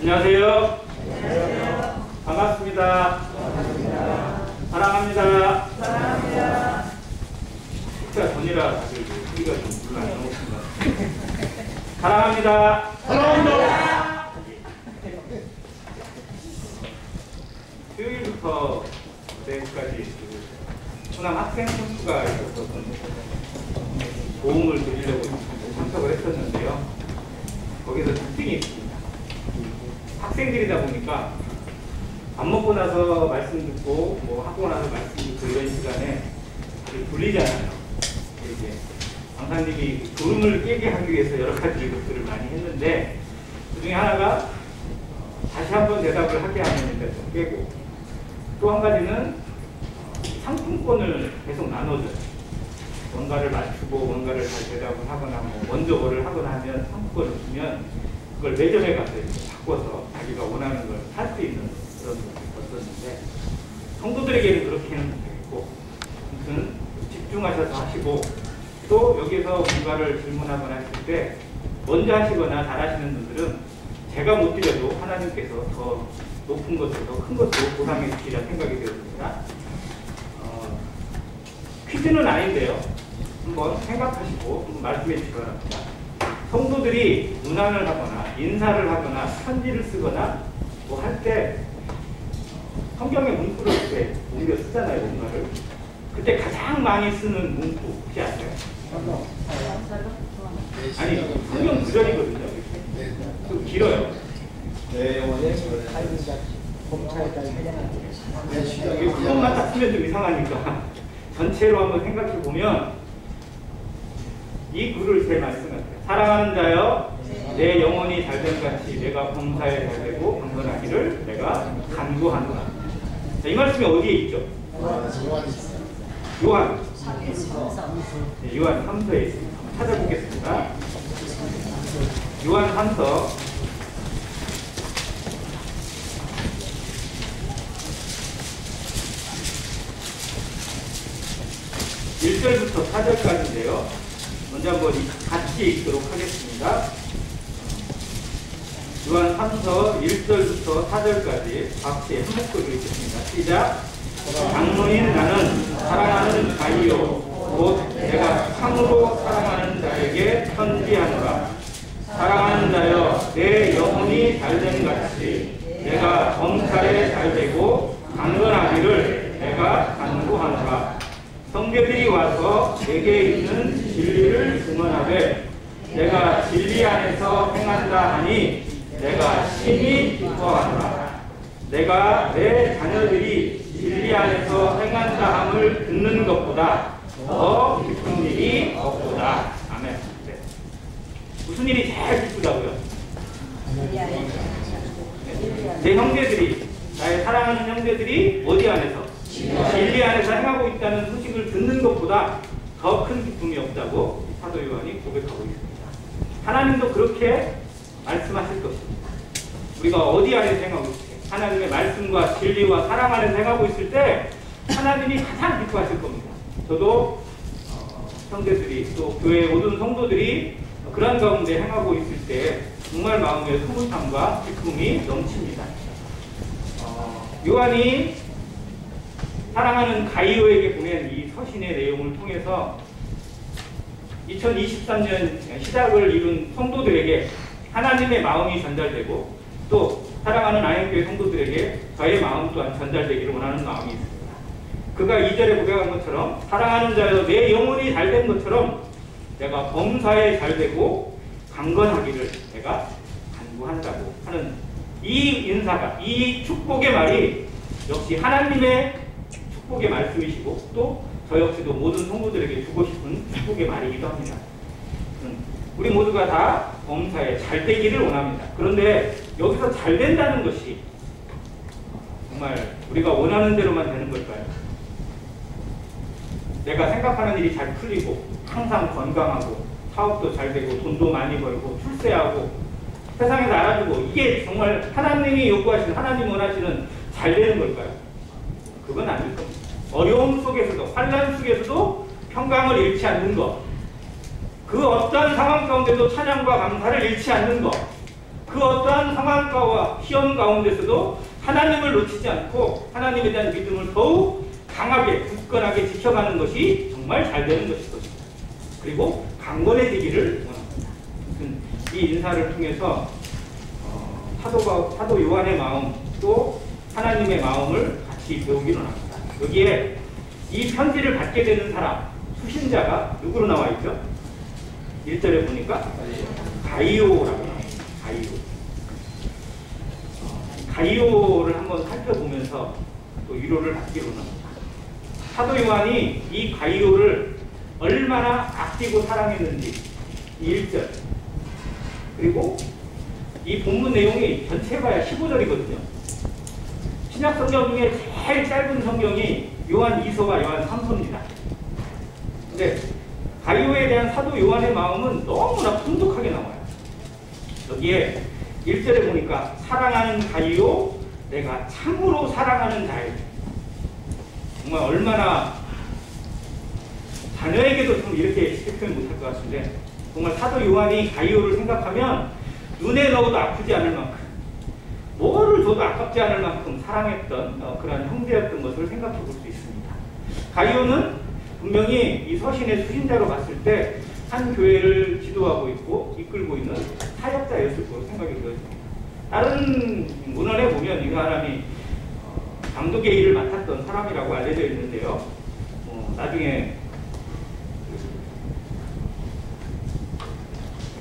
안녕하세요. 안녕하세요. 반갑습니다. 반갑습니다. 사랑합니다. 사랑합니다. 식사 전이라 다들 소리가 좀 별로 안 나오신 것 같아요. 사랑합니다. 사랑합니다. 수요일부터 내일까지 호남 학생 캠프가 있어서 도움을 드리려고 참석을 했었는데요. 거기서 특징이 있습니다. 학생들이다 보니까 밥 먹고 나서 말씀 듣고 뭐 하고 나서 말씀 듣고 이런 시간에 불리잖아요. 이제 강사님이 졸음을 깨게 하기 위해서 여러 가지 것들을 많이 했는데 그 중에 하나가 다시 한번 대답을 하게 하면 일단 좀 깨고 또 한 가지는 상품권을 계속 나눠줘요. 뭔가를 맞추고 뭔가를 잘 대답을 하거나 뭐 먼저 뭐를 하거나 하면 상품권을 주면 그걸 매점에 가서 바꿔서 자기가 원하는 걸 살 수 있는 그런 것이 있었는데 성도들에게는 그렇게는 못하겠고 아무튼 집중하셔서 하시고 또 여기서 뭔가를 질문하거나 했을 때 먼저 하시거나 잘하시는 분들은 제가 못 드려도 하나님께서 더 높은 것을 더 큰 것으로 보상해 주시리라 생각이 되었습니다. 퀴즈는 아닌데요. 한번 생각하시고 한번 말씀해 주시기 바랍니다. 성도들이 문안을 하거나 인사를 하거나 편지를 쓰거나 뭐 할 때 성경의 문구를 이렇게 옮겨 쓰잖아요. 뭔가를. 그때 가장 많이 쓰는 문구 혹시 아세요? 아니 성경 구절이거든요. 좀 길어요. 그것만 딱 쓰면 좀 이상하니까 전체로 한번 생각해 보면 이 글을 제일 많이 쓴 것 같아요. 사랑하는 자여 내 영혼이 잘된 같이 내가 범사에 잘되고 강건하기를 내가 간구하노라. 이 말씀이 어디에 있죠? 요한 3서에 있습니다. 찾아보겠습니다. 요한 3서 1절부터 4절까지인데요. 먼저 한번 같이 읽도록 하겠습니다. 요한 3서 1절부터 4절까지 같이 한 목소리로 읽겠습니다. 시작. 장로인 나는 사랑하는 자이요 곧 내가 참으로 사랑하는 자에게 편지하노라. 사랑하는 자여 내 영혼이 잘됨 같이 내가 범사에 잘되고 강건하기를 내가 간구하노라. 성도들이 와서 내게 있는 진리를 증언하되 내가 진리 안에서 행한다 하니 내가 심히 기뻐하노라. 내가 내 자녀들이 진리 안에서 행한다 함을 듣는 것보다 더 기쁜 일이 없도다. 아멘. 네. 무슨 일이 제일 기쁘다고요? 내 형제들이, 나의 사랑하는 형제들이 어디 안에서? 진리 안에서 행하고 있다는 소식을 듣는 것보다 더 큰 기쁨이 없다고 사도 요한이 고백하고 있습니다. 하나님도 그렇게 말씀하실 것입니다. 우리가 어디 안에서 행하고 있을 때 하나님의 말씀과 진리와 사랑 안에서 행하고 있을 때 하나님이 가장 기뻐하실 겁니다. 저도 형제들이 또 교회의 모든 성도들이 그런 가운데 행하고 있을 때 정말 마음의 흐뭇함과 기쁨이 넘칩니다. 요한이 사랑하는 가이오에게 보낸 이 서신의 내용을 통해서 2023년 시작을 이룬 성도들에게 하나님의 마음이 전달되고 또 사랑하는 아현교회 성도들에게 저의 마음 또한 전달되기를 원하는 마음이 있습니다. 그가 2절에 고백한 것처럼 사랑하는 자여 내 영혼이 잘된 것처럼 내가 범사에 잘되고 강건하기를 내가 간구한다고 하는 이 인사가, 이 축복의 말이 역시 하나님의 축복의 말씀이시고 또 저 역시도 모든 성도들에게 주고 싶은 축복의 말이기도 합니다. 우리 모두가 다 범사에 잘 되기를 원합니다. 그런데 여기서 잘 된다는 것이 정말 우리가 원하는 대로만 되는 걸까요? 내가 생각하는 일이 잘 풀리고 항상 건강하고 사업도 잘 되고 돈도 많이 벌고 출세하고 세상에서 알아주고 이게 정말 하나님이 요구하시는, 하나님 원하시는 잘 되는 걸까요? 그건 아닐 겁니다. 어려움 속에서도, 환난 속에서도 평강을 잃지 않는 것, 그 어떤 상황 가운데도 찬양과 감사를 잃지 않는 것, 그 어떠한 상황과 시험 가운데서도 하나님을 놓치지 않고 하나님에 대한 믿음을 더욱 강하게 굳건하게 지켜가는 것이 정말 잘 되는 것일 것입니다. 그리고 강건해지기를 원합니다. 이 인사를 통해서 사도 요한의 마음 또 하나님의 마음을 같이 배우기를 합니다. 여기에 이 편지를 받게 되는 사람, 수신자가 누구로 나와 있죠? 1절에 보니까 가이오라고 나와요. 가이오를 한번 살펴보면서 또 위로를 받기로 합니다. 사도 요한이 이 가이오를 얼마나 아끼고 사랑했는지 1절, 그리고 이 본문 내용이 전체가 15절이거든요. 신약 성경 중에 제일 짧은 성경이 요한 2서와 요한 3서입니다. 근데 가이오에 대한 사도 요한의 마음은 너무나 풍족하게 나와요. 여기에 1절에 보니까 사랑하는 가이오, 내가 참으로 사랑하는 자예요. 정말 얼마나 자녀에게도 좀 이렇게 쉽게 표현 못할 것 같은데, 정말 사도 요한이 가이오를 생각하면 눈에 넣어도 아프지 않을 만큼, 뭐를 줘도 아깝지 않을 만큼 사랑했던 그런 형제였던 것을 생각해 볼 수 있습니다. 가이오는 분명히 이 서신의 수신자로 봤을 때 한 교회를 지도하고 있고 이끌고 있는 사역자였을 거로 생각이 되어집니다. 다른 문헌에 보면 이 사람이 감독의 일을 맡았던 사람이라고 알려져 있는데요. 나중에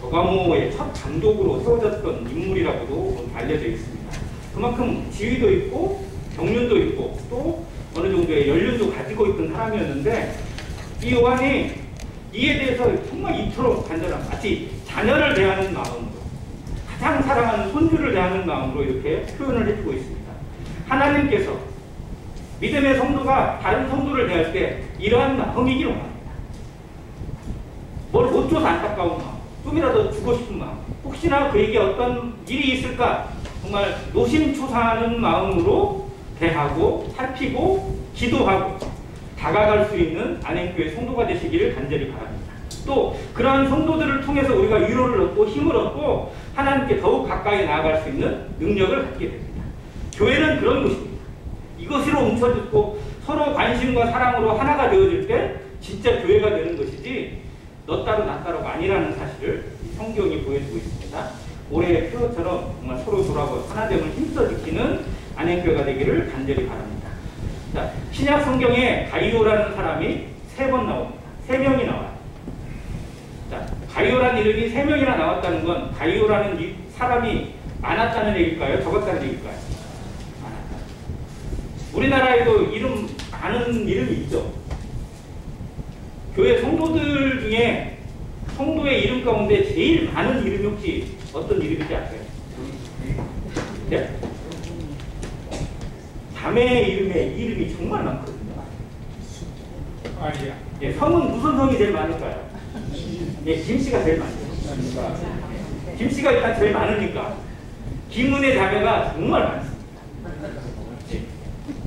버가모의 첫 감독으로 세워졌던 인물이라고도 알려져 있습니다. 그만큼 지위도 있고 경륜도 있고 또 어느 정도의 연륜도 가지고 있던 사람이었는데, 이 요한이 이에 대해서 정말 이토록 간절한, 마치 자녀를 대하는 마음으로, 가장 사랑하는 손주를 대하는 마음으로 이렇게 표현을 해주고 있습니다. 하나님께서 믿음의 성도가 다른 성도를 대할 때 이러한 마음이기로 합니다. 뭘 못 줘서 안타까운 마음, 좀이라도 주고 싶은 마음, 혹시나 그에게 어떤 일이 있을까 정말 노심초사하는 마음으로 대하고 살피고 기도하고 다가갈 수 있는 안행교회 성도가 되시기를 간절히 바랍니다. 또 그러한 성도들을 통해서 우리가 위로를 얻고 힘을 얻고 하나님께 더욱 가까이 나아갈 수 있는 능력을 갖게 됩니다. 교회는 그런 곳입니다. 이것으로 뭉쳐짓고 서로 관심과 사랑으로 하나가 되어질 때 진짜 교회가 되는 것이지 너 따로 나 따로가 아니라는 사실을 성경이 보여주고 있습니다. 올해의 표처럼 정말 서로 돌아보고 하나됨을 힘써 지키는 안행교회가 되기를 간절히 바랍니다. 자, 신약 성경에 가이오라는 사람이 3번 나옵니다. 3명이 나와요. 자, 가이오라는 이름이 3명이나 나왔다는 건 가이오라는 이 사람이 많았다는 얘기일까요? 적었다는 얘기일까요? 많았다. 우리나라에도 이름 많은 이름이 있죠. 교회 성도들 중에 성도의 이름 가운데 제일 많은 이름이 혹시 어떤 이름인지 아세요? 네? 자매의 이름이 정말 많거든요. 예, 성은 무슨 성이 제일 많을까요? 예, 김씨가 제일 많죠. 김씨가 일단 제일 많으니까 김은혜 자매가 정말 많습니다. 예,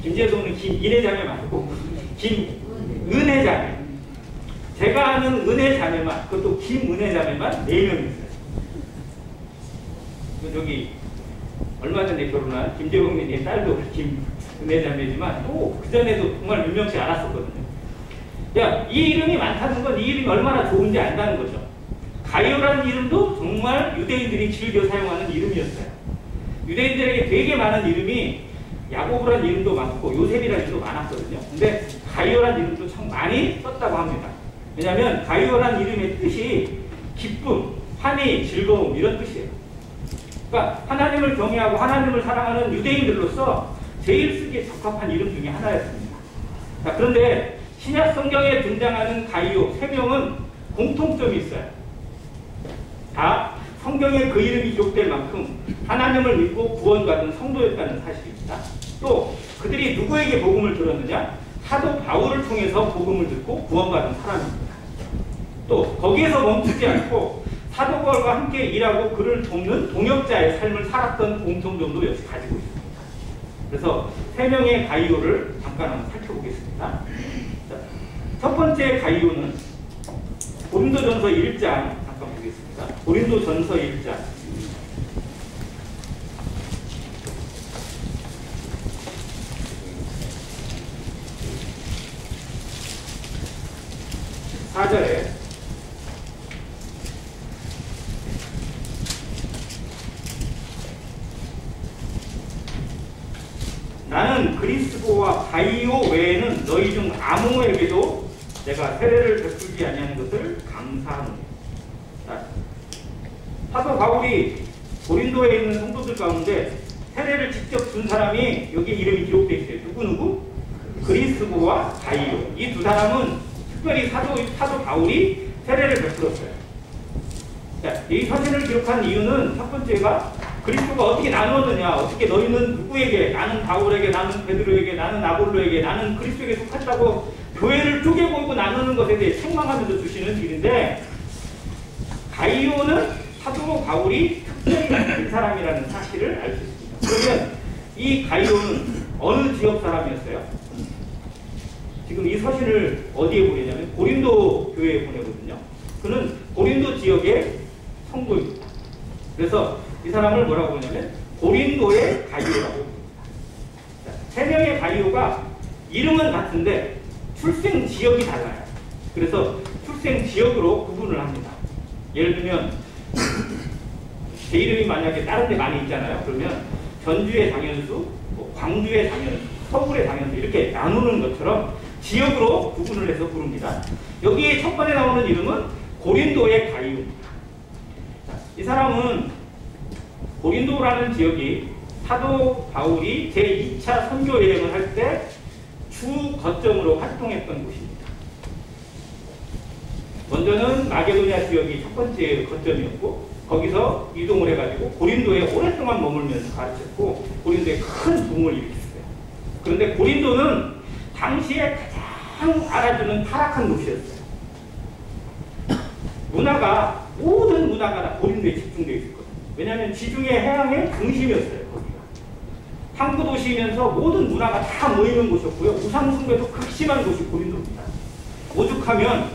김재동은 김인혜 자매 많고 김은혜 자매, 제가 아는 은혜 자매만, 그것도 김은혜 자매만 4명 있어요. 저기 얼마 전에 결혼한 김재봉님의 딸도 김은혜 자매지만 또 그전에도 정말 몇 명씩 알았었거든요. 야, 이 이름이 많다는 건 이 이름이 얼마나 좋은지 안다는 거죠. 가이오라는 이름도 정말 유대인들이 즐겨 사용하는 이름이었어요. 유대인들에게 되게 많은 이름이 야고보라는 이름도 많고 요셉이라는 이름도 많았거든요. 근데 가이오라는 이름도 참 많이 썼다고 합니다. 왜냐하면 가이오라는 이름의 뜻이 기쁨, 환희, 즐거움 이런 뜻이에요. 그러니까 하나님을 경외하고 하나님을 사랑하는 유대인들로서 제일 쓰기에 적합한 이름 중에 하나였습니다. 자, 그런데 신약 성경에 등장하는 가이오 3명은 공통점이 있어요. 다 성경에 그 이름이 기록될 만큼 하나님을 믿고 구원받은 성도였다는 사실입니다. 또 그들이 누구에게 복음을 들었느냐? 사도 바울을 통해서 복음을 듣고 구원받은 사람입니다. 또 거기에서 멈추지 않고 사도 바울과 함께 일하고 그를 돕는 동역자의 삶을 살았던 공통점도 역시 가지고 있습니다. 그래서 3명의 가이오를 잠깐 한번 살펴보겠습니다. 자, 첫 번째 가이오는 고린도전서 1장 잠깐 보겠습니다. 고린도전서 1장 나는 그리스도와 가이오 외에는 너희 중 아무에게도 내가 세례를 베풀지 아니하는 것을 감사하노니. 사도 바울이 고린도에 있는 성도들 가운데 세례를 직접 준 사람이 여기 이름이 기록되어 있어요. 누구? 그리스도와 가이오. 이 두 사람은 특별히 사도 바울이 세례를 베풀었어요. 자, 이 서신을 기록한 이유는 첫 번째가 그리스도가 어떻게 나누었느냐, 어떻게 너희는 누구에게, 나는 바울에게, 나는 베드로에게, 나는 아볼로에게, 나는 그리스도에게 속했다고 교회를 쪼개보고 나누는 것에 대해 책망하면서 주시는 일인데, 가이오는 사도 바울이 특별히 같은 사람이라는 사실을 알 수 있습니다. 그러면 이 가이오는 어느 지역 사람이었어요? 지금 이 서신을 어디에 보내냐면 고린도 교회에 보내거든요. 그는 고린도 지역의 성도입니다. 그래서 이 사람을 뭐라고 하냐면 고린도의 가이오라고 합니다. 세 명의 가이오가 이름은 같은데 출생 지역이 달라요. 그래서 출생 지역으로 구분을 합니다. 예를 들면 제 이름이 만약에 다른 데 많이 있잖아요. 그러면 전주의 장현수, 광주의 장현수, 서울의 장현수 이렇게 나누는 것처럼 지역으로 구분을 해서 부릅니다. 여기 첫 번에 나오는 이름은 고린도의 가이오입니다. 이 사람은 고린도라는 지역이 사도 바울이 제2차 선교 여행을 할 때 주 거점으로 활동했던 곳입니다. 먼저는 마게도냐 지역이 첫 번째 거점이었고, 거기서 이동을 해가지고 고린도에 오랫동안 머물면서 가르쳤고 고린도에 큰 부흥을 일으켰어요. 그런데 고린도는 당시에 가장 알아주는 타락한 도시였어요. 모든 문화가 다 고린도에 집중되어 있었거든요. 왜냐하면 지중해 해양의 중심이었어요. 거기가 항구 도시이면서 모든 문화가 다 모이는 곳이었고요. 우상숭배도 극심한 곳이 고린도입니다. 오죽하면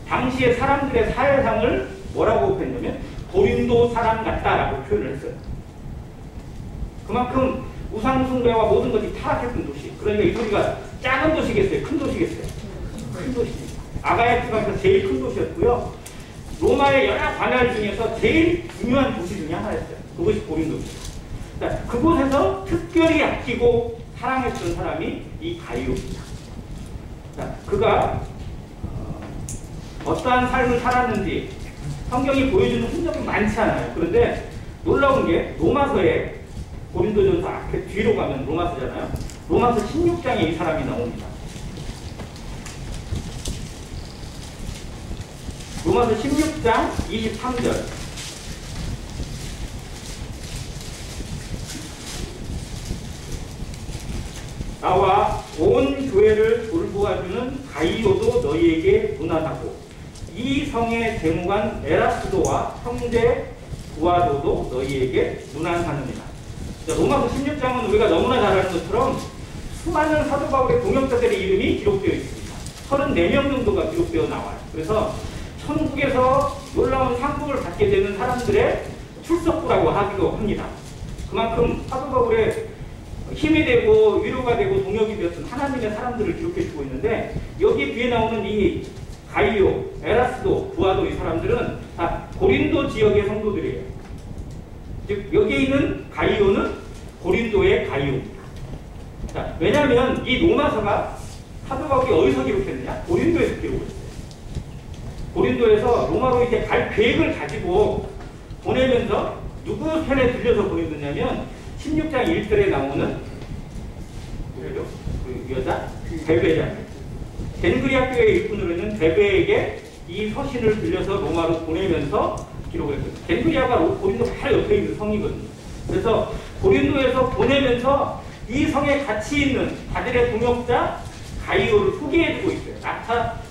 당시의 사람들의 사회상을 뭐라고 했냐면 고린도 사람 같다라고 표현을 했어요. 그만큼 우상숭배와 모든 것이 타락했던 도시. 그러니까 이 도시가 작은 도시겠어요? 큰 도시겠어요? 큰 도시입니다. 아가야 지방에서 제일 큰 도시였고요. 로마의 여러 관할 중에서 제일 중요한 도시 중에 하나였어요. 그것이 고린도입니다. 그곳에서 특별히 아끼고 사랑했던 사람이 이 가이오입니다. 그가 어떠한 삶을 살았는지 성경이 보여주는 흔적이 많지 않아요. 그런데 놀라운 게 로마서에 고린도전서 앞에 뒤로 가면 로마서잖아요. 로마서 16장에 이 사람이 나옵니다. 로마서 16장 23절. 나와 온 교회를 돌보아주는 가이오도 너희에게 문안하고 이 성의 재무관 에라스도와 형제 구아도도 너희에게 문안하느니라. 로마서 16장은 우리가 너무나 잘 아는 것처럼 수많은 사도 바울의 동역자들의 이름이 기록되어 있습니다. 34명 정도가 기록되어 나와요. 그래서 천국에서 놀라운 상급을 받게 되는 사람들의 출석부라고 하기도 합니다. 그만큼 사도 바울의 힘이 되고 위로가 되고 동역이 되었던 하나님의 사람들을 기록해주고 있는데, 여기 뒤에 나오는 이 가이오, 에라스도, 부아도 이 사람들은 다 고린도 지역의 성도들이에요. 즉 여기에 있는 가이오는 고린도의 가이오입니다. 자, 왜냐하면 이 로마서가 사도 바울이 어디서 기록했느냐? 고린도에서 기록했어요. 고린도에서 로마로 이제 갈 계획을 가지고 보내면서 누구 편에 들려서 보냈느냐면 16장 1절에 나오는 누구죠? 그 여자? 베베잖아요. 덴그리아 교회 일꾼으로 있는 베베에게 이 서신을 들려서 로마로 보내면서 기록을 했어요. 덴그리아가 고린도 바로 옆에 있는 성이거든요. 그래서 고린도에서 보내면서 이 성에 같이 있는 자들의 동역자 가이오를 소개해주고 있어요.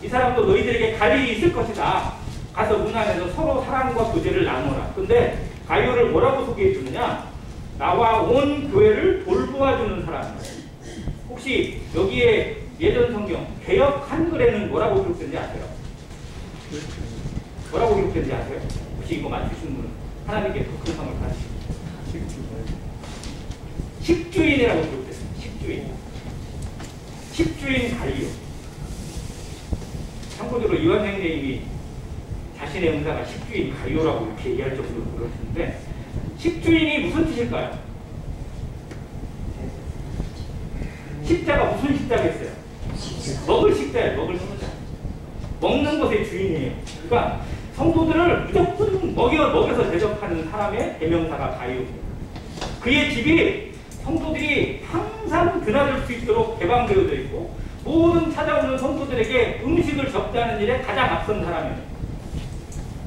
이 사람도 너희들에게 갈 일이 있을 것이다. 가서 문 안에서 서로 사랑과 교제를 나누라. 근데 가이오를 뭐라고 소개해주느냐? 나와 온 교회를 돌보아주는 사람. 혹시 여기에 예전 성경 개역 한글에는 뭐라고 기록된지 아세요? 뭐라고 기록된지 아세요? 혹시 이거 맞추신 분은 하나님께 더 큰 상을 받으십니다. 십주인이라고 기록됐어요. 십주인 가이오. 참고적으로 이완생 선생님이 자신의 은사가 십주인 가이오라고 이렇게 얘기할 정도로 그러시는데, 십주인이 무슨 뜻일까요? 십자가 무슨 십자겠어요? 먹을 십자예요. 먹을 십자. 먹는 것의 주인이에요. 그러니까 성도들을 무조건 먹여서 대접하는 사람의 대명사가 가이오입니다. 그의 집이 성도들이 항상 드나들 수 있도록 개방되어져 있고 모든 찾아오는 성도들에게 음식을 접대하는 일에 가장 앞선 사람입니다.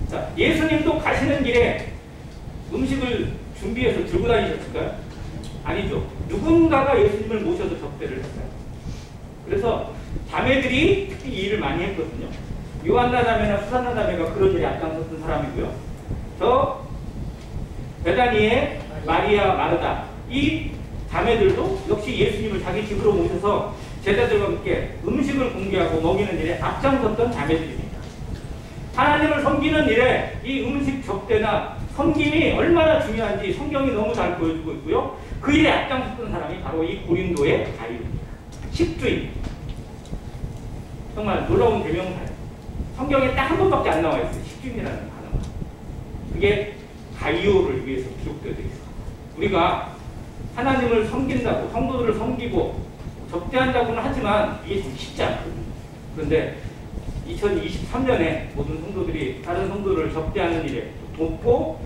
자, 예수님도 가시는 길에 음식을 준비해서 들고 다니셨을까요? 아니죠. 누군가가 예수님을 모셔서 접대를 했어요. 그래서 자매들이 특히 이 일을 많이 했거든요. 요한나 자매나 수산나 자매가 그런 일에 앞장섰던 사람이고요. 저 베다니의 마리아, 마르다 이 자매들도 역시 예수님을 자기 집으로 모셔서 제자들과 함께 음식을 공개하고 먹이는 일에 앞장섰던 자매들입니다. 하나님을 섬기는 일에 이 음식 접대나 섬김이 얼마나 중요한지 성경이 너무 잘 보여주고 있고요. 그 일에 앞장섰던 사람이 바로 이 고린도의 가이오입니다. 십주인. 정말 놀라운 대명사예요. 성경에 딱 한 번밖에 안 나와 있어요. 십주인이라는 단어가. 그게 가이오를 위해서 기록되어 있어요. 우리가 하나님을 섬긴다고 성도들을 섬기고 접대한다고는 하지만 이게 좀 쉽지 않거든요. 그런데 2023년에 모든 성도들이 다른 성도를 접대하는 일에 돕고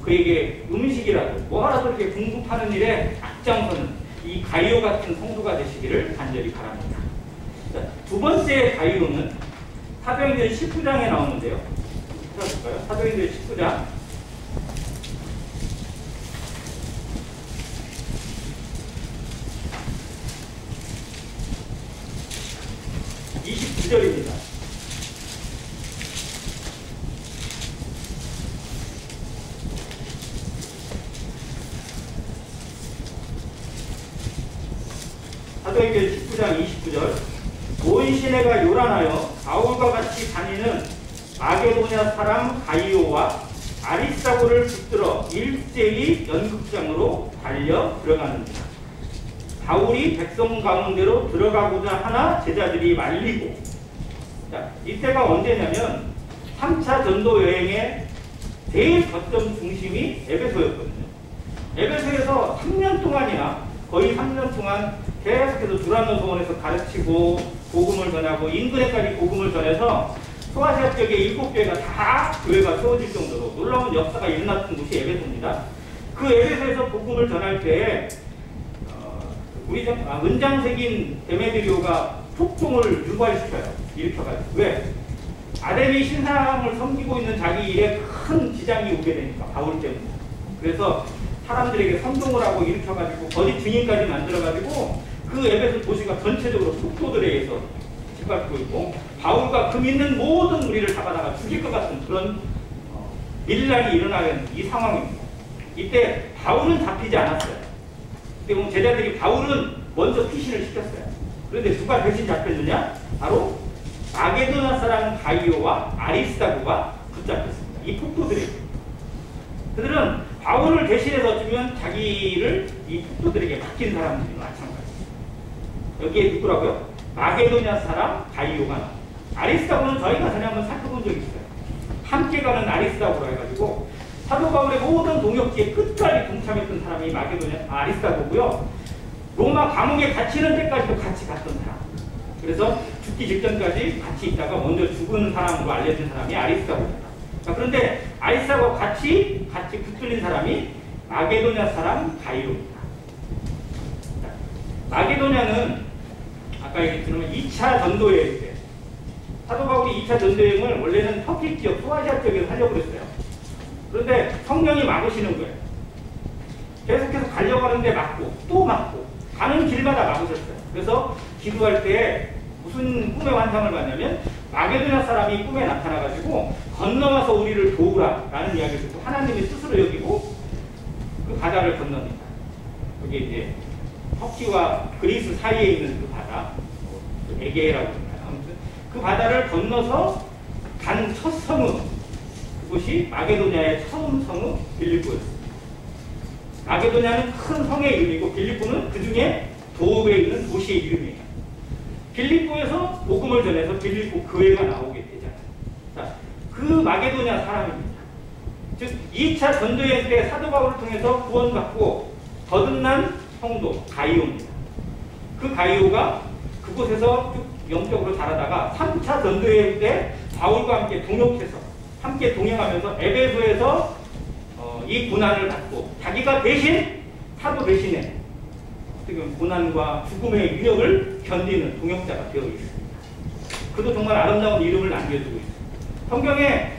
그에게 음식이라도 뭐라도 이렇게 공급하는 일에 앞장서는 이 가이오 같은 성도가 되시기를 간절히 바랍니다. 자, 두 번째 가이오는 사도행전 19장에 나오는데요. 찾아볼까요? 사도행전 19장 29절입니다. 사도행전 19장 29절 온 시내가 요란하여 바울과 같이 다니는 마게도냐 사람 가이오와 아리스다고를 붙들어 일제히 연극장으로 달려 들어가는지라. 바울이 백성 가운데로 들어가고자 하나 제자들이 말리고. 자, 이때가 언제냐면 3차 전도 여행의 제일 거점 중심이 에베소였거든요. 에베소에서 3년 동안이나 거의 3년 동안 계속해서 두란노 소원에서 가르치고 복음을 전하고 인근에까지 복음을 전해서 소아시아 지역의 7교회가 다 교회가 세워질 정도로 놀라운 역사가 일어났던 곳이 에베소입니다. 그 에베소에서 복음을 전할 때 은장색인 데메드리오가 폭동을 유발시켜요. 일으켜가지고. 왜? 아데미 신상을 섬기고 있는 자기 일에 큰 지장이 오게 되니까 바울 때문에. 그래서 사람들에게 선동을 하고 일으켜가지고 거짓 증인까지 만들어가지고 그 에베소 도시가 전체적으로 속도들에 의해서 짓밟고 있고 바울과 그 믿는 모든 무리를 잡아다가 죽일 것 같은 그런 밀란이 일어나는 이 상황입니다. 이때 바울은 잡히지 않았어요. 그때 제자들이 바울은 먼저 피신을 시켰어요. 그런데 누가 대신 잡혔느냐? 바로 마게도나 사람 가이오와 아리스다고가 붙잡혔습니다. 이 폭도들에게. 그들은 바울을 대신해서 주면 자기를 이 폭도들에게 맡긴 사람들이 마찬가지예요. 여기에 누구라고요? 마게도냐 사람 가이오가 나와요. 아리스다고는 저희가 전에 한번 살펴본 적이 있어요. 함께 가는 아리스다고로 해가지고 사도 바울의 모든 동역지에 끝까지 동참했던 사람이 마게도냐 아리스다고고요. 로마 감옥에 갇히는 때까지도 같이 갔던 사람. 그래서 죽기 직전까지 같이 있다가 먼저 죽은 사람으로 알려진 사람이 아리스다고입니다. 그런데 아리스다고 같이 붙들린 사람이 마게도냐 사람 가이오입니다. 마게도냐는 아까 얘기했지만 2차 전도여행 때 사도 바울이 2차 전도여행을 원래는 터키 지역, 소아시아 지역에서 하려고 그랬어요. 그런데 성령이 막으시는 거예요. 계속해서 가려고 하는데 막고 또 막고 가는 길마다 막으셨어요. 그래서 기도할 때 무슨 꿈의 환상을 봤냐면 마게도냐 사람이 꿈에 나타나가지고 건너와서 우리를 도우라 라는 이야기를 듣고 하나님이 스스로 여기고 그 바다를 건넙니다. 그게 이제 터키와 그리스 사이에 있는 그 바다, 에게라고 합니다. 아무튼 그 바다를 건너서 간 첫 성읍, 그곳이 마게도냐의 처음 성읍 빌립보였습니다. 마게도냐는 큰 성의 이름이고 빌립보는 그 중에 도읍에 있는 도시의 이름이에요. 빌립보에서 복음을 전해서 빌립보 교회가 나오게 되잖아요. 자, 그 마게도냐 사람입니다. 즉 2차 전도여행 때 사도 바울을 통해서 구원받고 거듭난 성도 가이오입니다. 그 가이오가 그곳에서 쭉 영적으로 자라다가 3차 전도회 때 바울과 함께 동역해서 함께 동행하면서 에베소에서 이 고난을 받고 자기가 대신 사도 대신에 지금 고난과 죽음의 위력을 견디는 동역자가 되어 있습니다. 그도 정말 아름다운 이름을 남겨두고 있습니다. 성경에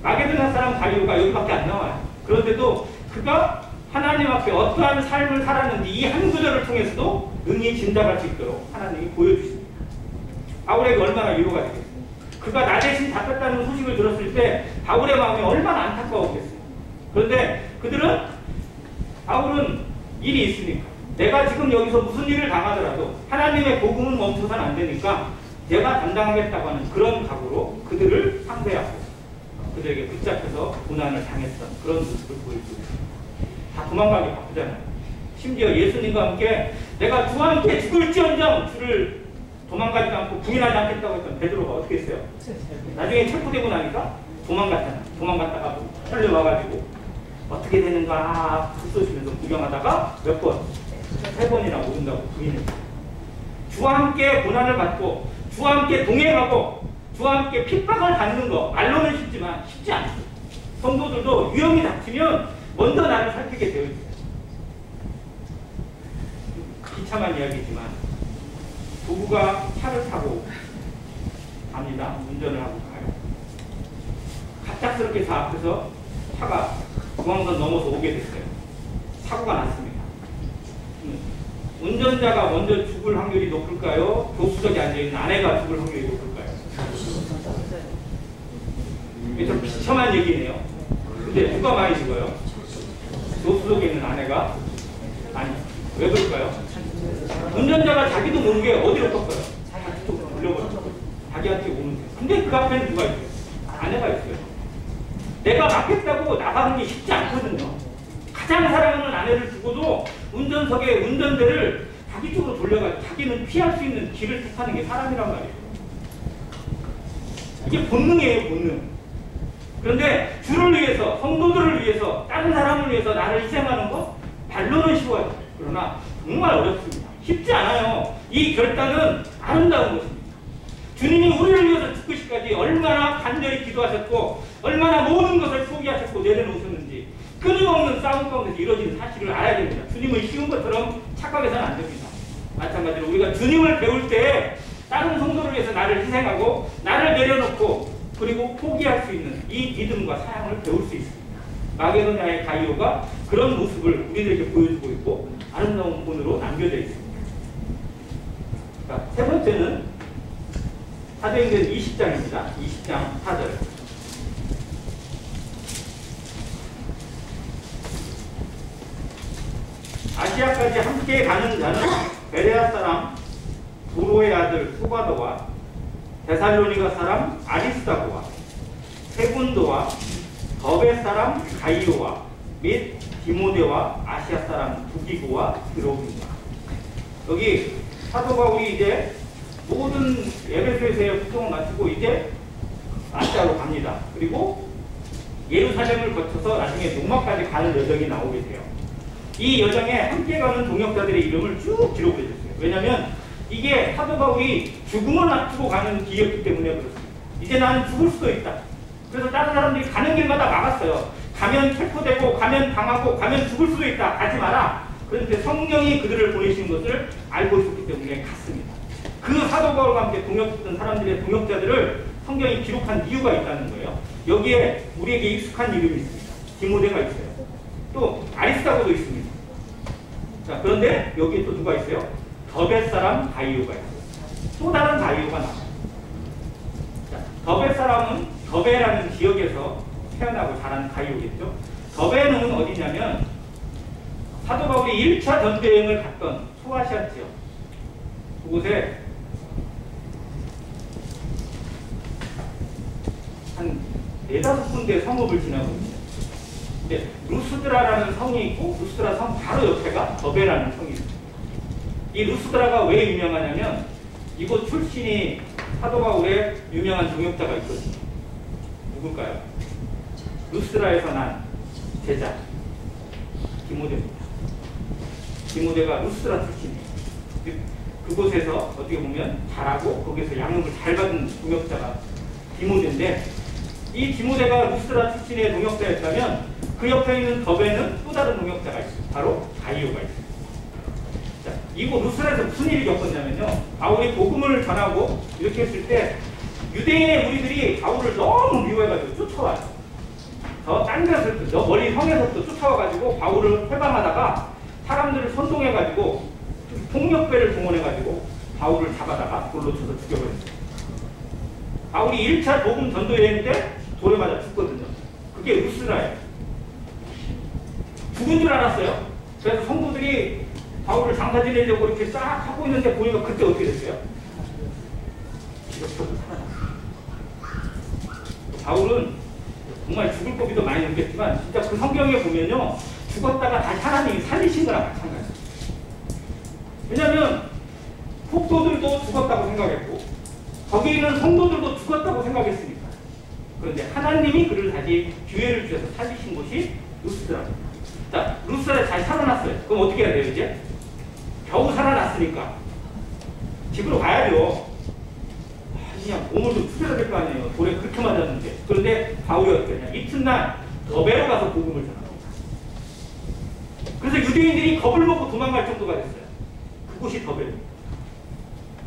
마게도나 사람 가이오가 여기밖에 안 나와요. 그런데도 그가 하나님 앞에 어떠한 삶을 살았는지 이 한 구절을 통해서도 능히 짐작할 수 있도록 하나님이 보여주십니다. 바울에게 얼마나 위로가 되겠습니까? 그가 나 대신 잡혔다는 소식을 들었을 때 바울의 마음이 얼마나 안타까웠겠어요. 그런데 그들은 바울은 일이 있으니까 내가 지금 여기서 무슨 일을 당하더라도 하나님의 복음은 멈춰서는 안 되니까 내가 담당하겠다고 하는 그런 각오로 그들을 상대하고 그들에게 붙잡혀서 고난을 당했던 그런 모습을 보여주고 있습니다. 다 도망가기 바쁘잖아요. 심지어 예수님과 함께 내가 주와 함께 죽을지언정 주를 도망가지 않고 부인하지 않겠다고 했던 베드로가 어떻게 했어요? 나중에 체포되고 나니까 도망갔잖아요. 도망갔다가 끌려와가지고 어떻게 되는가 흩어지면서 구경하다가 몇 번? 3번이나 오른다고 부인했어요. 주와 함께 고난을 받고 주와 함께 동행하고 주와 함께 핍박을 받는 거 말로는 쉽지만 쉽지 않습니다. 성도들도 위험이 닥치면 먼저 나를 살피게 되어 있어요. 비참한 이야기지만 부부가 차를 타고 갑니다. 운전을 하고 가요. 갑작스럽게 저 앞에서 차가 중앙선 넘어서 오게 됐어요. 사고가 났습니다. 운전자가 먼저 죽을 확률이 높을까요? 조수석에 앉아있는 아내가 죽을 확률이 높을까요? 이게 좀 비참한 얘기네요. 근데 누가 많이 죽어요? 조수석에 있는 아내가? 아니, 왜 그럴까요? 운전자가 자기도 모르게 어디로 꺾어요? 자기 쪽으로 돌려버려요. 자기한테 오면 돼요. 근데 그 앞에는 누가 있어요? 아내가 있어요. 내가 막혔다고 나가는 게 쉽지 않거든요. 가장 사랑하는 아내를 두고도 운전석에 운전대를 자기 쪽으로 돌려가지고 자기는 피할 수 있는 길을 택하는 게 사람이란 말이에요. 이게 본능이에요, 본능. 그런데 주를 위해서, 성도들을 위해서, 다른 사람을 위해서 나를 희생하는 거 말로는 쉬워요. 그러나 정말 어렵습니다. 쉽지 않아요. 이 결단은 아름다운 것입니다. 주님이 우리를 위해서 죽으시기까지 얼마나 간절히 기도하셨고 얼마나 모든 것을 포기하셨고 내려놓으셨는지 끊임없는 싸움 가운데서 이루어지는 사실을 알아야 됩니다. 주님은 쉬운 것처럼 착각해서는 안 됩니다. 마찬가지로 우리가 주님을 배울 때 다른 성도를 위해서 나를 희생하고 나를 내려놓고 그리고 포기할 수 있는 이 믿음과 사랑을 배울 수 있습니다. 마게도냐의 가이오가 그런 모습을 우리들에게 보여주고 있고 아름다운 본으로 남겨져 있습니다. 자, 세 번째는 사도행전 20장입니다. 20장 4절. 아시아까지 함께 가는 자는 베레아 사람 도로의 아들 소바도와 데살로니가 사람 아리스다고와 세군도와 더베 사람 가이오와 및 디모데와 아시아 사람 두기고와 드로빈과. 여기 사도 바울이 이제 모든 에베소에서의 활동을 마치고 이제 아시아로 갑니다. 그리고 예루살렘을 거쳐서 나중에 로마까지 가는 여정이 나오게 돼요. 이 여정에 함께 가는 동역자들의 이름을 쭉 기록해 줬어요. 왜냐하면 이게 사도 바울이 죽음을 앞두고 가는 길이었기 때문에 그렇습니다. 이제 나는 죽을 수도 있다. 그래서 다른 사람들이 가는 길마다 막았어요. 가면 체포되고 가면 당하고 가면 죽을 수도 있다. 가지 마라. 그런데 성령이 그들을 보내신 것을 알고 있었기 때문에 갔습니다. 그 사도 바울과 함께 동역했던 사람들의 동역자들을 성경이 기록한 이유가 있다는 거예요. 여기에 우리에게 익숙한 이름이 있습니다. 디모데가 있어요. 또 아리스다고도 있습니다. 자, 그런데 여기에 또 누가 있어요? 더베 사람 가이오가 있어요. 또 다른 가이오가 나와요. 자, 더베 사람은 더베라는 지역에서 태어나고 자란 가이오겠죠. 더베는 어디냐면 사도 바울이 1차 전도여행을 갔던 소아시아 지역, 그곳에 한 4-5군데 성읍을 지나고 있어요. 근데 루스드라라는 성이 있고 루스드라 성 바로 옆에가 더베라는 성이 있습니다. 이 루스드라가 왜 유명하냐면 이곳 출신이 사도 바울의 유명한 동역자가 있거든요. 누굴까요? 루스드라에서 난 제자 디모데입니다. 디모데가 루스드라 출신이에요. 그곳에서 어떻게 보면 잘하고 거기서 양육을 잘 받은 동역자가 디모데인데, 이 디모데가 루스드라 출신의 동역자였다면 그 옆에 있는 더베는 또 다른 동역자가 있어요. 바로 가이오가 있어요. 자, 이곳 루스드라에서 무슨 일이 겪었냐면요, 바울이 복음을 전하고 이렇게 했을 때 유대인의 무리들이 바울을 너무 미워해가지고 쫓아와요. 딴 데서 저 멀리 성에서 또 쫓아와가지고 바울을 회방하다가 사람들을 선동해가지고 폭력배를 동원해가지고 바울을 잡아다가 돌로 쳐서 죽여버렸어요. 바울이 1차 복음 전도 여행 때 돌에 맞아 죽거든요. 그게 루스드라예요. 죽은 줄 알았어요. 그래서 성도들이 바울을 장사 지내려고 이렇게 싹 하고 있는데 보니까 그때 어떻게 됐어요? 기적적으로 살아났어요. 바울은 정말 죽을 고비도 많이 넘겼지만 진짜 그 성경에 보면요, 죽었다가 다시 하나님이 살리신 거랑 마찬가지예요. 왜냐하면 폭도들도 죽었다고 생각했고 거기 있는 성도들도 죽었다고 생각했으니까. 그런데 하나님이 그를 다시 기회를 주셔서 살리신 곳이 루스드라입니다. 자, 루스드라에 다시 살아났어요. 그럼 어떻게 해야 돼요? 이제 겨우 살아났으니까 집으로 가야죠. 그냥 몸을 좀 추려야 될 거 아니에요. 돌에 그렇게 맞았는데. 그런데 바울이 어떻게 했냐, 이튿날 더베로 가서 복음을 전합니다. 그래서 유대인들이 겁을 먹고 도망갈 정도가 됐어요. 그곳이 더베입니다.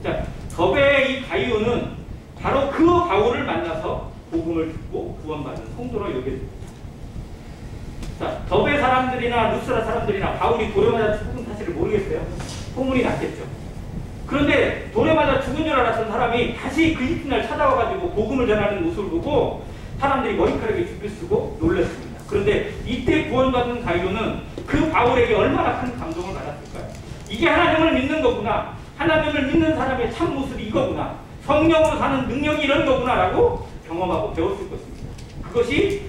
자, 더베의 이 가이오는 바로 그 바울을 만나서 복음을 듣고 구원받은 성도로 여겨집니다. 자, 더베 사람들이나 루스드라 사람들이나 바울이 돌에 맞아 죽은 사실을 모르겠어요. 소문이 났겠죠. 그런데 돌에 맞아 죽은 줄 알았던 사람이 다시 그 이튿날 찾아와가지고 복음을 전하는 모습을 보고 사람들이 머리카락에 줍을 쓰고 놀랐습니다. 그런데 이때 구원받은 가이오는 그 바울에게 얼마나 큰 감동을 받았을까요? 이게 하나님을 믿는 거구나. 하나님을 믿는 사람의 참 모습이 이거구나. 성령으로 사는 능력이 이런 거구나 라고 경험하고 배웠을 것입니다. 그것이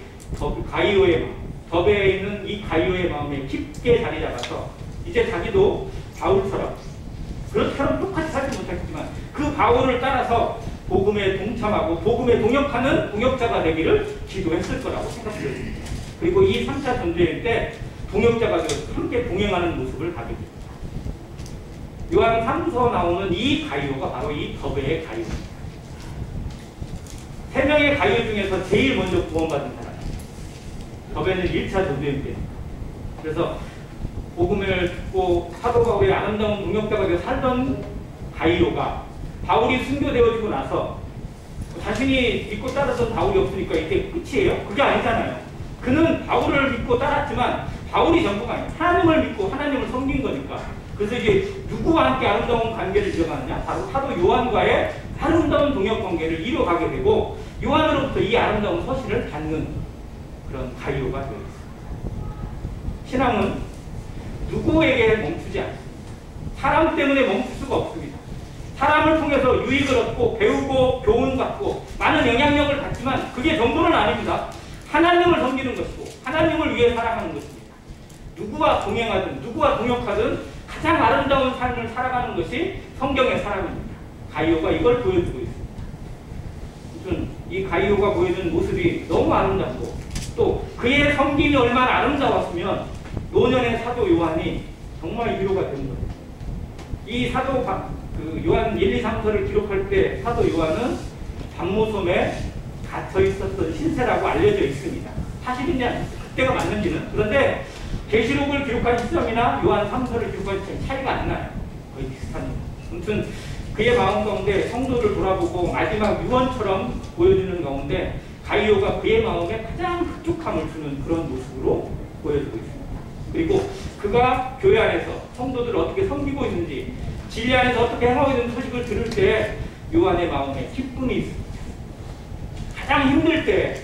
가이오의 마음, 더베에 있는 이 가이오의 마음에 깊게 자리 잡아서 이제 자기도 바울처럼, 그렇처럼 똑같이 살지 못했지만 그 바울을 따라서 복음에 동참하고 복음에 동역하는 동역자가 되기를 기도했을 거라고 생각됩니다. 그리고 이 3차 전도여행 때 동역자가 되어서 함께 동행하는 모습을 하게 됩니다. 요한 3서 나오는 이 가이오가 바로 이 더베의 가이오입니다. 3명의 가이오 중에서 제일 먼저 구원받은 사람, 더베는 1차 전도여행 때. 그래서 복음을 듣고 사도 바울의 아름다운 동역자가 되어 살던 가이오가 바울이 순교되어지고 나서 자신이 믿고 따르던 바울이 없으니까 이게 끝이에요? 그게 아니잖아요. 그는 바울을 믿고 따랐지만 바울이 전부가 아니에요. 하나님을 믿고 하나님을 섬긴 거니까. 그래서 이제 누구와 함께 아름다운 관계를 이어가느냐? 바로 사도 요한과의 아름다운 동역 관계를 이뤄가게 되고 요한으로부터 이 아름다운 서신을 받는 그런 가이오가 되어 있습니다. 신앙은 누구에게 멈추지 않습니다. 사람 때문에 멈출 수가 없습니다. 사람을 통해서 유익을 얻고 배우고 교훈받고 많은 영향력을 받지만 그게 전부는 아닙니다. 하나님을 섬기는 것이고 하나님을 위해 살아가는 것입니다. 누구와 동행하든 누구와 동역하든 가장 아름다운 삶을 살아가는 것이 성경의 사람입니다. 가이오가 이걸 보여주고 있습니다. 이 가이오가 보여주는 모습이 너무 아름답고 또 그의 섬김이 얼마나 아름다웠으면 노년의 사도 요한이 정말 위로가 되는 거예요. 이 사도 요한 1, 2, 3서를 기록할 때 사도 요한은 밤모섬에 갇혀 있었던 신세라고 알려져 있습니다. 사실이냐 그때가 맞는지는. 그런데 계시록을 기록한 시점이나 요한 3서를 기록한 시점 차이가 안 나요. 거의 비슷합니다. 아무튼 그의 마음 가운데 성도를 돌아보고 마지막 유언처럼 보여주는 가운데 가이오가 그의 마음에 가장 흡족함을 주는 그런 모습으로 보여주고 있습니다. 그리고 그가 교회 안에서 성도들을 어떻게 섬기고 있는지 진리 안에서 어떻게 행하고 있는 소식을 들을 때 요한의 마음에 기쁨이 있습니다. 가장 힘들 때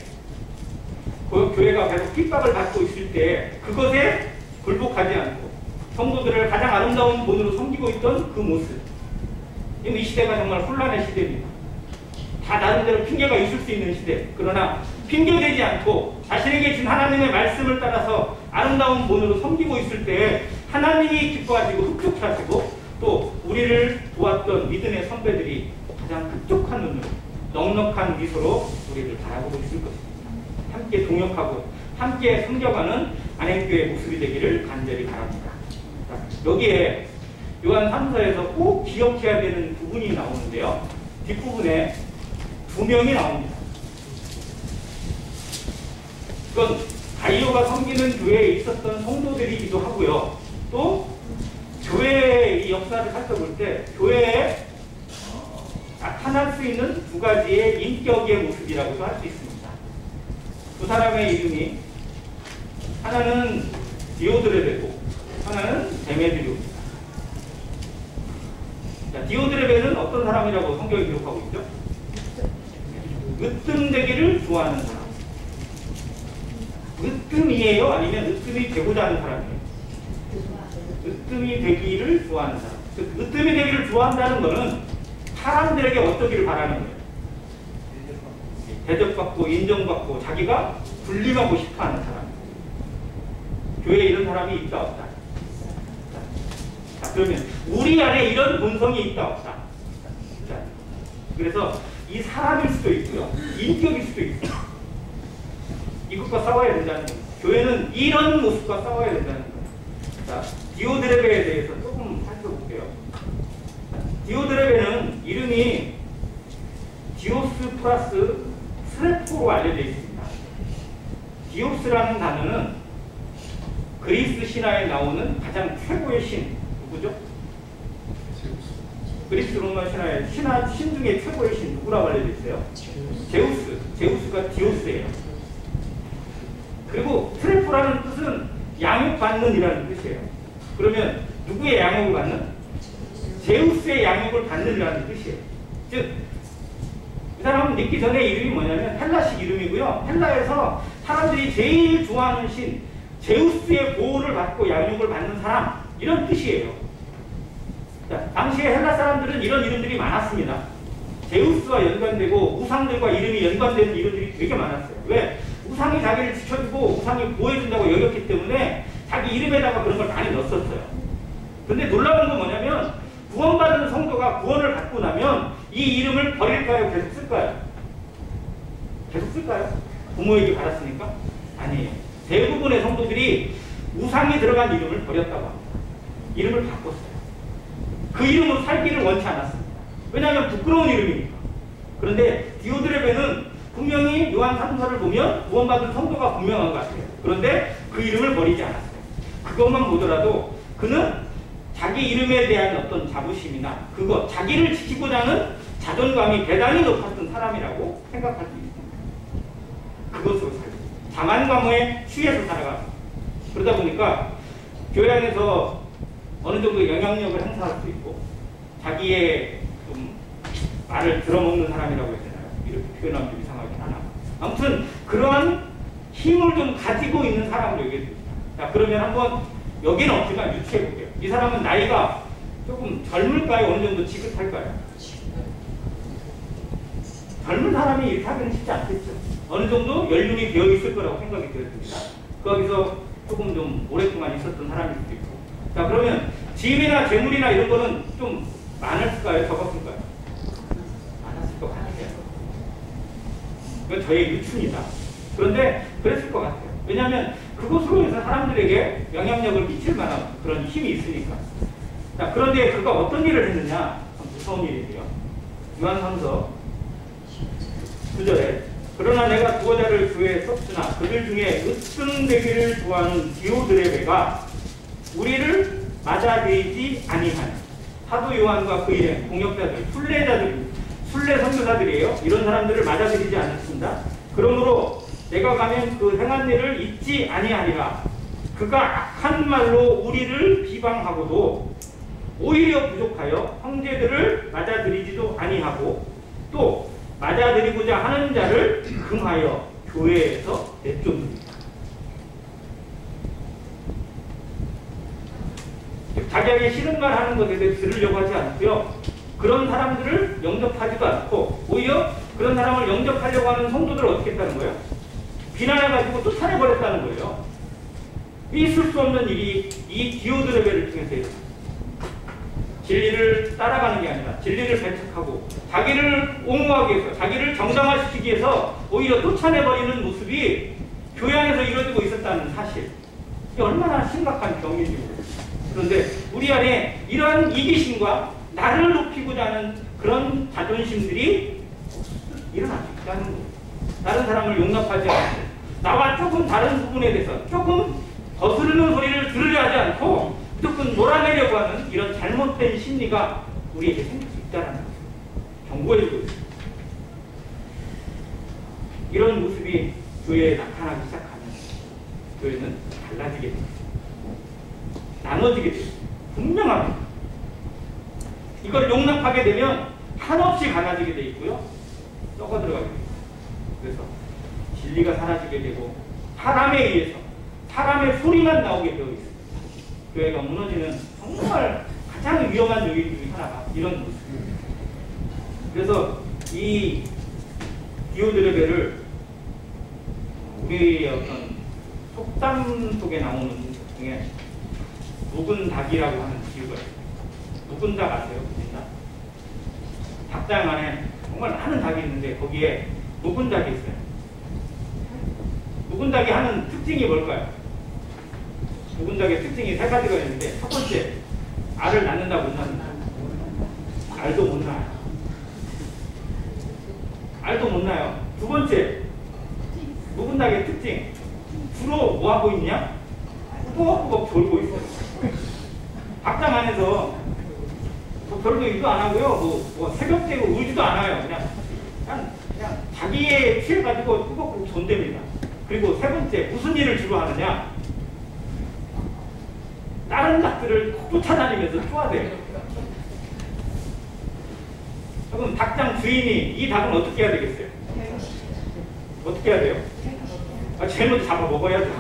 교회가 계속 핍박을 받고 있을 때 그것에 굴복하지 않고 성도들을 가장 아름다운 본으로 섬기고 있던 그 모습. 이 시대가 정말 혼란의 시대입니다. 다 나름대로 핑계가 있을 수 있는 시대. 그러나 핑계되지 않고 자신에게 준 하나님의 말씀을 따라서 아름다운 본으로 섬기고 있을 때 하나님이 기뻐하시고 흡족하시고 또 우리를 도왔던 믿음의 선배들이 가장 흡족한 눈으로 넉넉한 미소로 우리를 바라보고 있을 것입니다. 함께 동역하고 함께 섬겨가는 안행교의 모습이 되기를 간절히 바랍니다. 여기에 요한 3서에서 꼭 기억해야 되는 부분이 나오는데요. 뒷부분에 2명이 나옵니다. 이건 가이오가 섬기는 교회에 있었던 성도들이기도 하고요. 또 교회의 역사를 살펴볼 때 교회에 나타날 수 있는 2가지의 인격의 모습이라고도 할 수 있습니다. 2사람의 이름이 하나는 디오드레베고 하나는 데메드리오입니다. 디오드레베는 어떤 사람이라고 성경이 기록하고 있죠? 으뜸되기를 좋아하는 사람. 으뜸이에요? 아니면 으뜸이 되고자 하는 사람이에요? 으뜸이 되기를 좋아하는 사람. 으뜸이 되기를 좋아한다는 것은 사람들에게 어떠기를 바라는 거예요. 대접받고 인정받고 자기가 군림하고 싶어하는 사람. 교회에 이런 사람이 있다 없다? 자, 그러면 우리 안에 이런 본성이 있다 없다? 자, 그래서 이 사람일 수도 있고요. 인격일 수도 있고요. 이것과 싸워야 된다는 거예요. 교회는 이런 모습과 싸워야 된다는 거예요. 자, 디오드레베에 대해서 조금 살펴볼게요. 디오드레베는 이름이 디오스 플러스 스레포로 알려져 있습니다. 디오스라는 단어는 그리스 신화에 나오는 가장 최고의 신, 누구죠? 그리스 로마 신화의 신 중에 최고의 신 누구라고 알려져 있어요? 제우스. 제우스가 디오스예요. 그리고 트레포라는 뜻은 양육받는 이라는 뜻이에요. 그러면 누구의 양육을 받는? 제우스의 양육을 받는 이라는 뜻이에요. 즉, 이 사람은 믿기 전에 이름이 뭐냐면 헬라식 이름이고요. 헬라에서 사람들이 제일 좋아하는 신, 제우스의 보호를 받고 양육을 받는 사람, 이런 뜻이에요. 자, 당시에 헬라 사람들은 이런 이름들이 많았습니다. 제우스와 연관되고 우상들과 이름이 연관되는 이름들이 되게 많았어요. 왜? 우상이 자기를 지켜주고 우상이 보호해준다고 여겼기 때문에 자기 이름에다가 그런 걸 많이 넣었었어요. 근데 놀라운 건 뭐냐면 구원받은 성도가 구원을 받고 나면 이 이름을 버릴까요? 계속 쓸까요? 계속 쓸까요? 부모에게 받았으니까? 아니에요. 대부분의 성도들이 우상이 들어간 이름을 버렸다고 합니다. 이름을 바꿨어요. 그 이름으로 살기를 원치 않았습니다. 왜냐하면 부끄러운 이름이니까. 그런데 디오드레베는 분명히 요한 3서를 보면 구원받은 성도가 분명한 것 같아요. 그런데 그 이름을 버리지 않았어요. 그것만 보더라도 그는 자기 이름에 대한 어떤 자부심이나 그것, 자기를 지키고자 하는 자존감이 대단히 높았던 사람이라고 생각할 수 있습니다. 그것으로 살고 자만감에 취해서 살아가고 그러다 보니까 교회 안에서 어느 정도 영향력을 행사할 수 있고 자기의 좀 말을 들어먹는 사람이라고 해야 되나요? 이렇게 표현하면 좀 이상하긴 하나. 아무튼 그러한 힘을 좀 가지고 있는 사람으로 얘기해줍니다. 자, 그러면 한번 여기는 어떻게 유추해 볼게요. 이 사람은 나이가 조금 젊을까요? 어느 정도 지긋할까요? 젊은 사람이 이렇게 하기는 쉽지 않겠죠. 어느 정도 연륜이 되어 있을 거라고 생각이 되었습니다. 거기서 조금 좀 오랫동안 있었던 사람일 수도 있고. 자, 그러면 집이나 재물이나 이런 거는 좀 많았을까요? 적었을까요? 많았을 것 같아요. 이건 저의 유추입니다. 그런데 그랬을 것 같아요. 왜냐하면 그것으로 해서 사람들에게 영향력을 미칠 만한 그런 힘이 있으니까. 자, 그런데 그가 어떤 일을 했느냐? 무서운 일이에요. 요한 3서 9절에 그러나 내가 두어자를 교회에 썼으나 그들 중에 으뜸되기를 좋아하는 디오드레베가 우리를 맞아들이지 아니하니 사도 요한과 그 일행 공역자들 순례 선교사들이에요. 이런 사람들을 맞아들이지 않았습니다. 그러므로 내가 가면 그 행한 일을 잊지 아니하리라. 그가 악한 말로 우리를 비방하고도 오히려 부족하여 형제들을 맞아들이지도 아니하고 또 맞아들이고자 하는 자를 금하여 교회에서 내쫓습니다. 자기에게 싫은 말 하는 것에 대해 들으려고 하지 않고요. 그런 사람들을 영접하지도 않고 오히려 그런 사람을 영접하려고 하는 성도들을 어떻게 했다는 거예요? 비난해가지고 쫓아내버렸다는 거예요. 있을 수 없는 일이 이 디오드레베를 통해서 있습니다. 진리를 따라가는 게 아니라 진리를 배척하고 자기를 옹호하기 위해서 자기를 정당화시키기 위해서 오히려 쫓아내버리는 모습이 교회 안에서 이루어지고 있었다는 사실. 이게 얼마나 심각한 병인지 모르겠어요. 그런데 우리 안에 이러한 이기심과 나를 높이고자 하는 그런 자존심들이 일어날 수 있다는 거예요. 다른 사람을 용납하지 않고 나와 조금 다른 부분에 대해서 조금 거스르는 소리를 들으려 하지 않고 무조건 몰아내려고 하는 이런 잘못된 심리가 우리에게 생길 수 있다는 거예요. 경고해주고 있습니다. 이런 모습이 교회에 나타나기 시작하면 교회는 달라지게 됩니다. 나눠지게 됩니다. 분명합니다. 이걸 용납하게 되면 한없이 갈라지게 돼 있고요. 썩어 들어가게 됩니다. 그래서 진리가 사라지게 되고 사람에 의해서 사람의 소리만 나오게 되어 있습니다. 교회가 무너지는 정말 가장 위험한 요인 중에 하나가 이런 모습입니다. 그래서 이 디오드레베를 우리의 어떤 속담 속에 나오는 것 중에 묵은 닭이라고 하는 비유가 있습니다. 묵은 닭 아세요? 있나? 닭장 안에 정말 많은 닭이 있는데 거기에 묵은 닭이 있어요. 묵은 닭이 하는 특징이 뭘까요? 묵은 닭의 특징이 세 가지가 있는데 첫 번째, 알을 낳는다 못 낳는다? 알도 못 낳아요. 알도 못 낳아요. 두 번째, 묵은 닭의 특징, 주로 뭐 하고 있냐? 꾸벅꾸벅 졸고 있어요. 닭장 안에서 뭐 별도 일도 안 하고요. 뭐 새벽새고 울지도 않아요. 그냥 자기의 취해가지고 꾸벅꾸벅 존댑니다. 그리고 세 번째, 무슨 일을 주로 하느냐? 다른 닭들을 쫓아다니면서 쪼아대요. 그럼 닭장 주인이 이 닭은 어떻게 해야 되겠어요? 어떻게 해야 돼요? 제일 먼저 잡아 먹어야죠.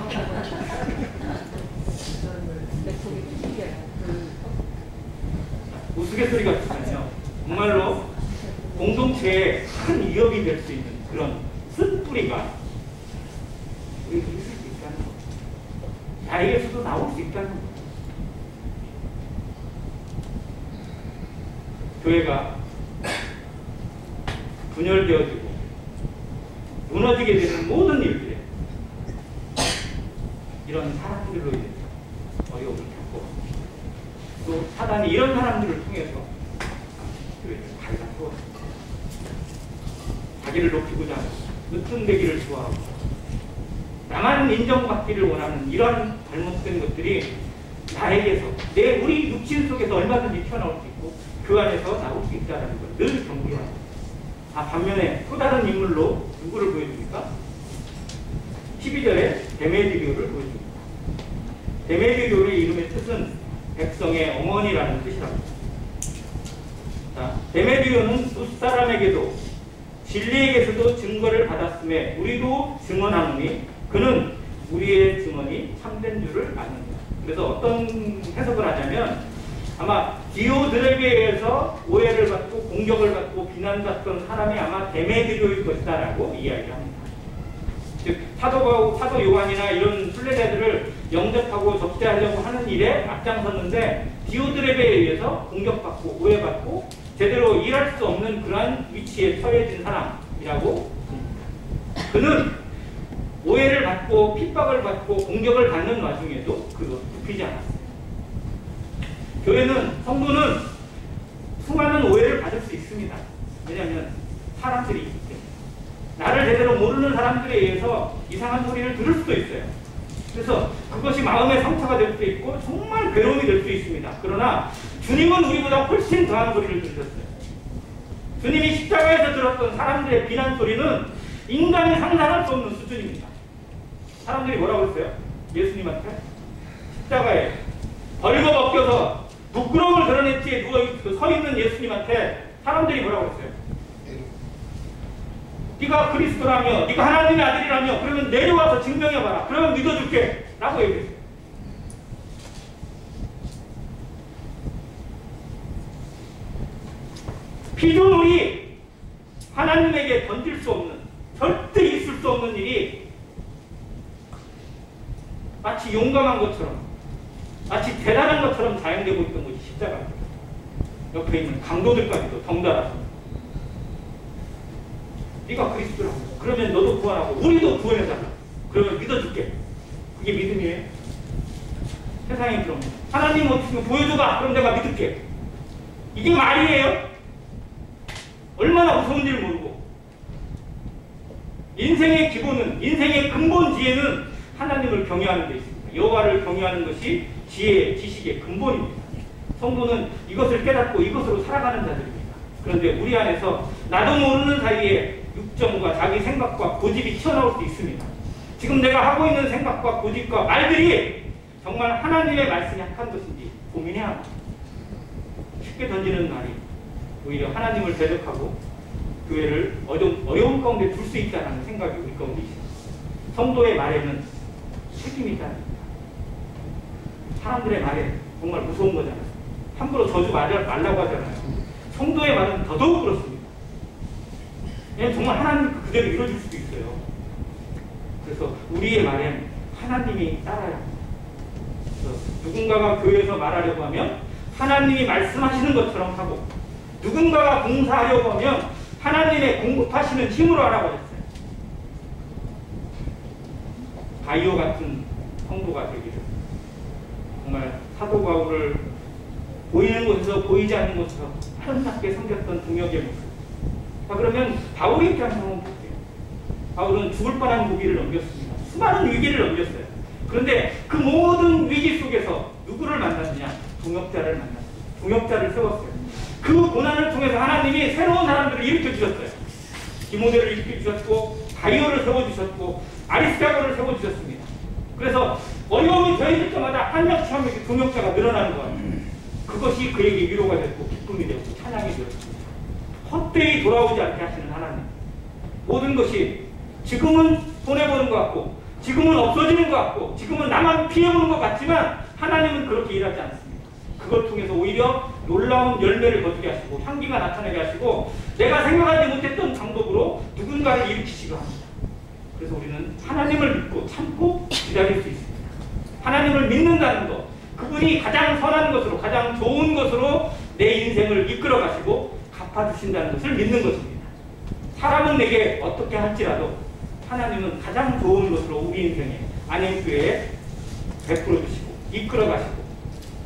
우스갯소리가 있으면요, 정말로 공동체에 큰 위협이 될 수 있는 그런 쓴뿌리가 우리에게 있을 수 있다는 거예요. 나에게서도 나올 수 있다는 거예요. 교회가 분열되어지고 무너지게 되는 모든 일들에 이런 사람들로 인해서 어려움을 겪고 또 사단이 이런 사람들을 통해서 교회를 갈라서 자기를 높이고자 하고 으뜸되기를 좋아하고 나만 인정받기를 원하는 이런 잘못된 것들이 나에게서 우리 육신 속에서 얼마든지 튀어나올 수 있고 그 안에서 나올 수 있다는 걸 늘 경계합니다. 반면에 또 다른 인물로 누구를 보여줍니까? 12절에 데메드리오를 보여줍니다. 데메드리오의 이름의 뜻은 백성의 어머니라는 뜻이라고 합니다. 자, 데메드리오는 룻사람에게도 진리에게서도 증거를 받았음에 우리도 증언하노니 그는 우리의 증언이 참된 줄을 아느니라. 그래서 어떤 해석을 하냐면 아마 디오드레베에서 오해를 받고 공격을 받고 비난받던 사람이 아마 데메드리오일 것이다라고 이야기를 합니다. 즉 사도 요한이나 이런 순례자들을 영접하고 접대하려고 하는 일에 앞장섰는데 디오드레베에 의해서 공격받고 오해받고 제대로 일할 수 없는 그러한 위치에 처해진 사람이라고 봅니다. 그는 오해를 받고 핍박을 받고 공격을 받는 와중에도 그것 굽히지 않았습니다. 교회는, 성도는 수많은 오해를 받을 수 있습니다. 왜냐하면 사람들이 있기 때문에. 나를 제대로 모르는 사람들에 의해서 이상한 소리를 들을 수도 있어요. 그래서 그것이 마음의 상처가 될 수 있고 정말 괴로움이 될 수 있습니다. 그러나 주님은 우리보다 훨씬 더한 소리를 들으셨어요. 주님이 십자가에서 들었던 사람들의 비난 소리는 인간이 상상할 수 없는 수준입니다. 사람들이 뭐라고 했어요? 예수님한테? 십자가에 벌거벗겨서 부끄러움을 드러냈지에 서 있는 예수님한테 사람들이 뭐라고 했어요? 네가 그리스도라며, 네가 하나님의 아들이라며, 그러면 내려와서 증명해봐라. 그러면 믿어줄게. 라고 얘기했어요. 피조물이 하나님에게 던질 수 없는, 절대 있을 수 없는 일이 마치 용감한 것처럼, 마치 대단한 것처럼 자행되고 있던 것이 십자가입니다. 옆에 있는 강도들까지도 덩달아서 네가 그리스도라고, 그러면 너도 구원하고 우리도 구원해달라. 그러면 믿어줄게. 그게 믿음이에요. 세상에 그럼 하나님 어떻게 보여줘봐. 그럼 내가 믿을게. 이게 말이에요? 얼마나 무서운지를 모르고. 인생의 기본은, 인생의 근본지혜는 하나님을 경외하는 데 있습니다. 여호와를 경외하는 것이 지혜, 지식의 근본입니다. 성도는 이것을 깨닫고 이것으로 살아가는 자들입니다. 그런데 우리 안에서 나도 모르는 사이에 육정과 자기 생각과 고집이 튀어나올 수 있습니다. 지금 내가 하고 있는 생각과 고집과 말들이 정말 하나님의 말씀이 합한 것인지 고민해야 합니다. 쉽게 던지는 말이 오히려 하나님을 대적하고 교회를 어려운 가운데 둘 수 있다는 생각이 우리 가운데 있습니다. 성도의 말에는 책임이 있다는 겁니다. 사람들의 말에 정말 무서운 거잖아요. 함부로 저주 말라고 하잖아요. 성도의 말은 더더욱 그렇습니다. 왜냐하면 정말 하나님 그대로 이루어질 수도 있어요. 그래서 우리의 말엔 하나님이 따라야 합니다. 그래서 누군가가 교회에서 말하려고 하면 하나님이 말씀하시는 것처럼 하고, 누군가가 봉사하려고 하면 하나님의 공급하시는 힘으로 하라고 했어요. 바이오 같은 성도가 되기를, 정말 사도 바울을 보이는 곳에서 보이지 않는 곳에서 아름답게 섬겼던 동역의 모습. 그러면 바울의 입장에서 한번 볼게요. 바울은 죽을 뻔한 고비를 넘겼습니다. 수많은 위기를 넘겼어요. 그런데 그 모든 위기 속에서 누구를 만났느냐? 동역자를 만났어요. 동역자를 세웠어요. 그 고난을 통해서 하나님이 새로운 사람들을 일으켜 주셨어요. 디모데를 일으켜 주셨고, 바이오를 세워주셨고, 아리스타고를 세워주셨습니다. 그래서 어려움이 더해질 때마다 한 명씩 한 명씩 동역자가 늘어나는 거예요. 그것이 그에게 위로가 됐고 기쁨이 되고 찬양이 되었습니다. 헛되이 돌아오지 않게 하시는 하나님. 모든 것이 지금은 손해보는 것 같고, 지금은 없어지는 것 같고, 지금은 나만 피해보는 것 같지만 하나님은 그렇게 일하지 않습니다. 그걸 통해서 오히려 놀라운 열매를 거두게 하시고 향기가 나타나게 하시고 내가 생각하지 못했던 방법으로 누군가를 일으키시고 합니다. 그래서 우리는 하나님을 믿고 참고 기다릴 수 있습니다. 하나님을 믿는다는 것, 그분이 가장 선한 것으로, 가장 좋은 것으로 내 인생을 이끌어 가시고 갚아주신다는 것을 믿는 것입니다. 사람은 내게 어떻게 할지라도 하나님은 가장 좋은 것으로 우리 인생에, 안행교회에 베풀어 주시고 이끌어 가시고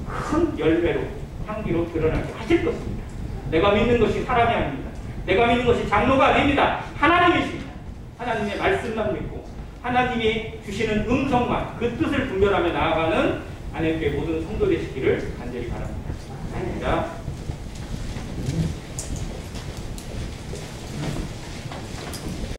큰 열매로, 향기로 드러나게 하실 것입니다. 내가 믿는 것이 사람이 아닙니다. 내가 믿는 것이 장로가 아닙니다. 하나님이십니다. 하나님의 말씀만 믿고 하나님이 주시는 음성만, 그 뜻을 분별하며 나아가는 안행교회 모든 성도 되시기를 간절히 바랍니다. 감사합니다.